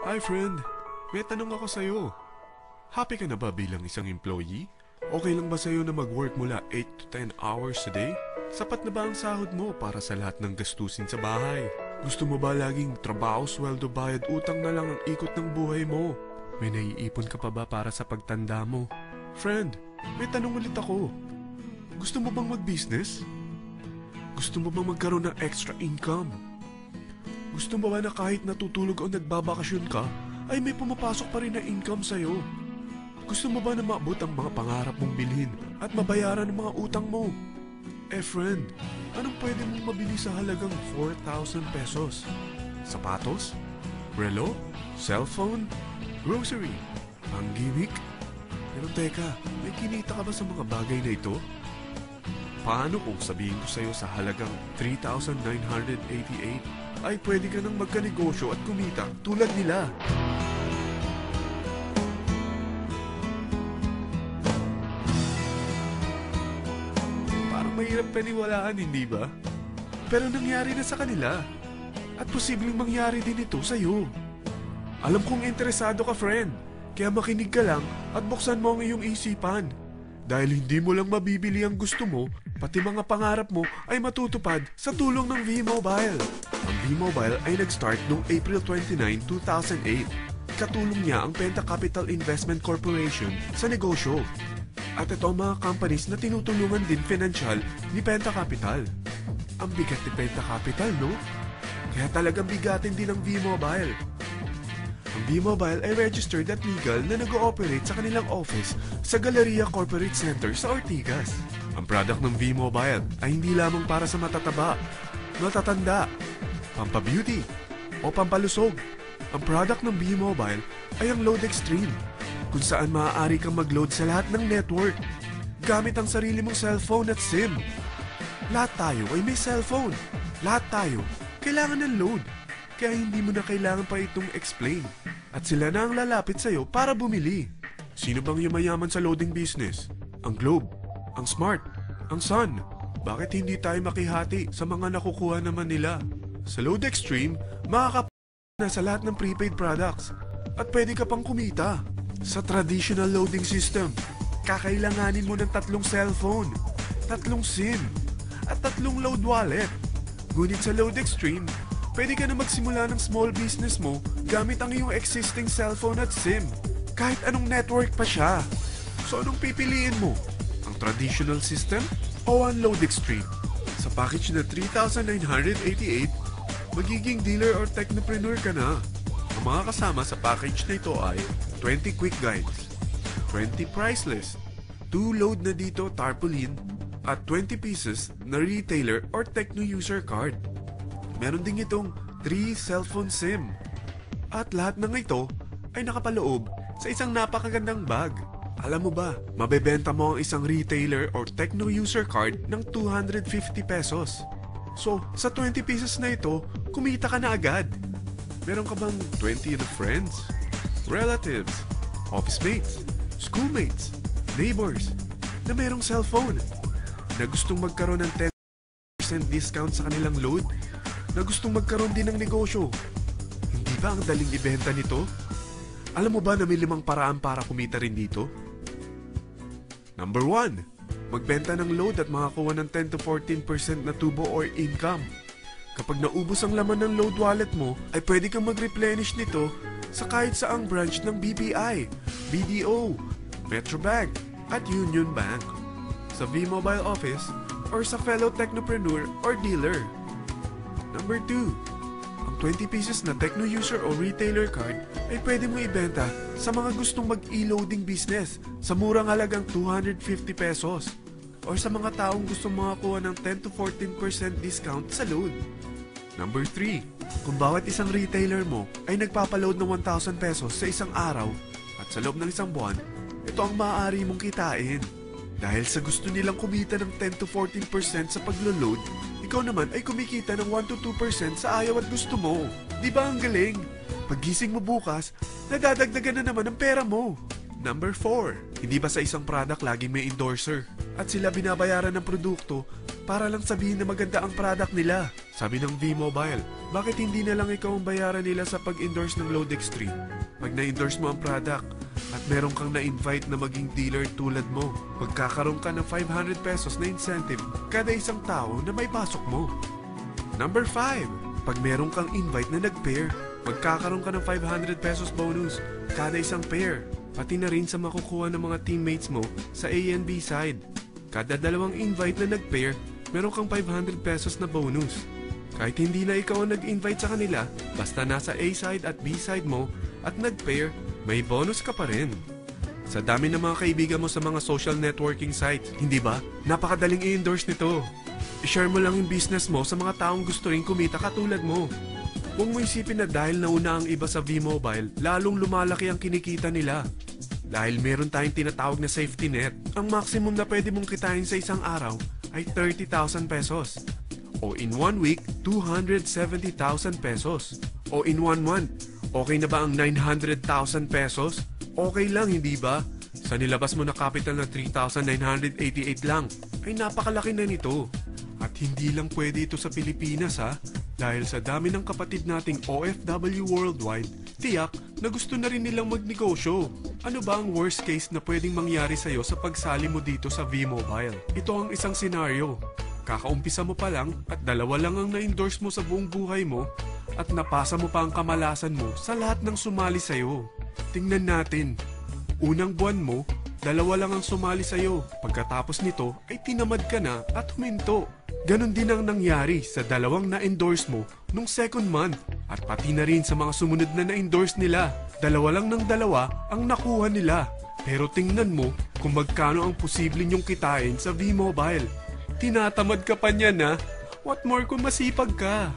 Hi friend, may tanong ako sa'yo. Happy ka na ba bilang isang employee? Okay lang ba sa'yo na mag-work mula 8 to 10 hours a day? Sapat na ba ang sahod mo para sa lahat ng gastusin sa bahay? Gusto mo ba laging trabaho, sweldo, bayad, utang na lang ang ikot ng buhay mo? May naiipon ka pa ba para sa pagtanda mo? Friend, may tanong ulit ako. Gusto mo bang mag-business? Gusto mo bang magkaroon ng extra income? Gusto mo ba na kahit natutulog o nagbabakasyon ka, ay may pumapasok pa rin na income sa'yo? Gusto mo ba na maabot ang mga pangarap mong bilhin at mabayaran ang mga utang mo? Friend, anong pwede mong mabili sa halagang 4,000 pesos? Sapatos? Relo? Cellphone? Grocery? Ang gimmick? Pero teka, may kinita ka ba sa mga bagay na ito? Paano kung sabihin ko sa'yo sa halagang 3,988 ay pwede ka nang magkanegosyo at kumita tulad nila? Parang mahirap paniwalaan, hindi ba? Pero nangyari na sa kanila. At posibleng mangyari din ito sa'yo. Alam kong interesado ka, friend. Kaya makinig ka lang at buksan mo ang iyong isipan. Dahil hindi mo lang mabibili ang gusto mo, pati mga pangarap mo ay matutupad sa tulong ng V-Mobile. Ang V-Mobile ay nag-start noong April 29, 2008. Katulong niya ang Penta Capital Investment Corporation sa negosyo. At ito ang mga companies na tinutulungan din financial ni Penta Capital. Ang bigat ni Penta Capital, no? Kaya talagang bigatin din ang V-Mobile. Ang V-Mobile ay registered at legal na nag-ooperate sa kanilang office sa Galleria Corporate Center sa Ortigas. Ang product ng V-Mobile ay hindi lamang para sa matataba, matatanda, pampabeauty, o pampalusog. Ang product ng V-Mobile ay ang Load Extreme, kung saan maaari kang mag-load sa lahat ng network gamit ang sarili mong cellphone at SIM. Lahat tayo ay may cellphone. Lahat tayo kailangan ng load. Kaya hindi mo na kailangan pa itong explain. At sila na ang lalapit sa'yo para bumili. Sino bang yumayaman sa loading business? Ang Globe, ang Smart, ang Sun. Bakit hindi tayo makihati sa mga nakukuha naman nila? Sa Load Extreme, na sa lahat ng prepaid products. At pwede ka pang kumita. Sa traditional loading system, kakailanganin mo ng 3 cellphone, 3 SIM, at 3 load wallet. Ngunit sa Load Extreme, pwede ka na magsimula ng small business mo gamit ang iyong existing cellphone at SIM. Kahit anong network pa siya. So anong pipiliin mo? Ang traditional system o ang Load Extreme? Sa package na 3,988, magiging dealer or technopreneur ka na. Ang mga kasama sa package na ito ay 20 quick guides, 20 price list, 2 load na dito tarpaulin, at 20 pieces na retailer or techno user card. Meron din itong 3 cellphone SIM. At lahat ng ito ay nakapaloob sa isang napakagandang bag. Alam mo ba, mabebenta mo ang isang retailer or techno user card ng 250 pesos. So, sa 20 pieces na ito, kumita ka na agad. Meron ka bang 20 na friends, relatives, office mates, schoolmates, neighbors na merong cellphone na gustong magkaroon ng 10% discount sa kanilang load? Na gustong magkaroon din ng negosyo? Hindi ba ang daling ibenta nito? Alam mo ba na may 5 paraan para kumita rin dito? Number 1, magbenta ng load at makakuha ng 10 to 14% na tubo or income. Kapag naubos ang laman ng load wallet mo, ay pwede kang mag-replenish nito sa kahit saang branch ng BPI, BDO, Metrobank, at Union Bank, sa V-Mobile office, or sa fellow technopreneur or dealer. Number 2, ang 20 pieces na techno user o retailer card ay pwede mo ibenta sa mga gustong mag-e-loading business sa murang halagang 250 pesos or sa mga taong gustong makakuha ng 10 to 14% discount sa load. Number 3, kung bawat isang retailer mo ay nagpapaload ng 1,000 pesos sa isang araw at sa loob ng isang buwan, ito ang maaari mong kitain. Dahil sa gusto nilang kumita ng 10 to 14% sa paglo-load, ikaw naman ay kumikita ng 1 to 2% sa ayaw at gusto mo. Di ba ang galing? Paggising mo bukas, nadadagdagan na naman ang pera mo. Number 4, hindi ba sa isang product laging may endorser? At sila binabayaran ng produkto para lang sabihin na maganda ang product nila. Sabi ng V-Mobile, bakit hindi na lang ikaw ang bayaran nila sa pag-endorse ng Load Extreme? Pag na-endorse mo ang product at meron kang na-invite na maging dealer tulad mo, magkakaroon ka ng 500 pesos na incentive kada isang tao na may pasok mo. Number 5, pag meron kang invite na nag-pair, magkakaroon ka ng 500 pesos bonus kada isang pair, pati na rin sa makukuha ng mga teammates mo sa A and B side. Kada dalawang invite na nag-pair, meron kang 500 pesos na bonus. Kahit hindi na ikaw ang nag-invite sa kanila, basta nasa A side at B side mo at nag-pair, may bonus ka pa rin. Sa dami ng mga kaibigan mo sa mga social networking sites, hindi ba? Napakadaling i-endorse nito. I-share mo lang yung business mo sa mga taong gusto rin kumita katulad mo. Huwag mo isipin na dahil nauna ang iba sa V-Mobile, lalong lumalaki ang kinikita nila. Dahil meron tayong tinatawag na safety net, ang maximum na pwede mong kitain sa isang araw ay 30,000 pesos. O in 1 week, 270,000 pesos. O in 1 month, okay na ba ang 900,000 pesos? Okay lang, hindi ba? Sa nilabas mo na capital na 3,988 lang, ay napakalaki na nito. At hindi lang pwede ito sa Pilipinas ha, dahil sa dami ng kapatid nating OFW worldwide, tiyak na gusto na rin nilang magnegosyo. Ano ba ang worst case na pwedeng mangyari sa'yo sa pagsali mo dito sa V-Mobile? Ito ang isang senaryo. Kakaumpisa mo pa lang at dalawa lang ang na-endorse mo sa buong buhay mo at napasa mo pa ang kamalasan mo sa lahat ng sumali sa'yo. Tingnan natin. Unang buwan mo, dalawa lang ang sumali sa'yo. Pagkatapos nito ay tinamad ka na at huminto. Ganon din ang nangyari sa dalawang na-endorse mo nung second month at pati na rin sa mga sumunod na na-endorse nila. Dalawa lang ng dalawa ang nakuha nila. Pero tingnan mo kung magkano ang posible nyong kitain sa V-Mobile. Tinatamad ka pa niya na? What more kung masipag ka?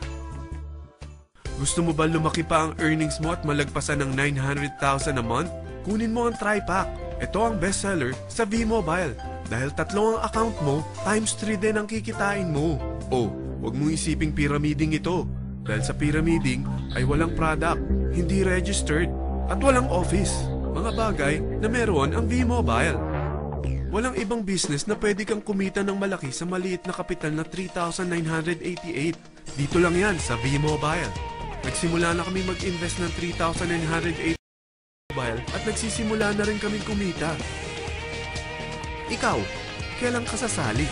Gusto mo ba lumaki pa ang earnings mo at malagpasan ng 900,000 a month? Kunin mo ang TriPack. Ito ang bestseller sa V-Mobile. Dahil 3 ang account mo, times 3 din ang kikitain mo. Oh, huwag mong isiping pyramiding ito. Dahil sa pyramiding ay walang product, hindi registered, at walang office. Mga bagay na meron ang V-Mobile. Walang ibang business na pwede kang kumita ng malaki sa maliit na kapital na 3,988. Dito lang yan sa V-Mobile. Nagsimula na kami mag-invest ng 3,988 at nagsisimula na rin kami kumita. Ikaw, kailan ka sasali?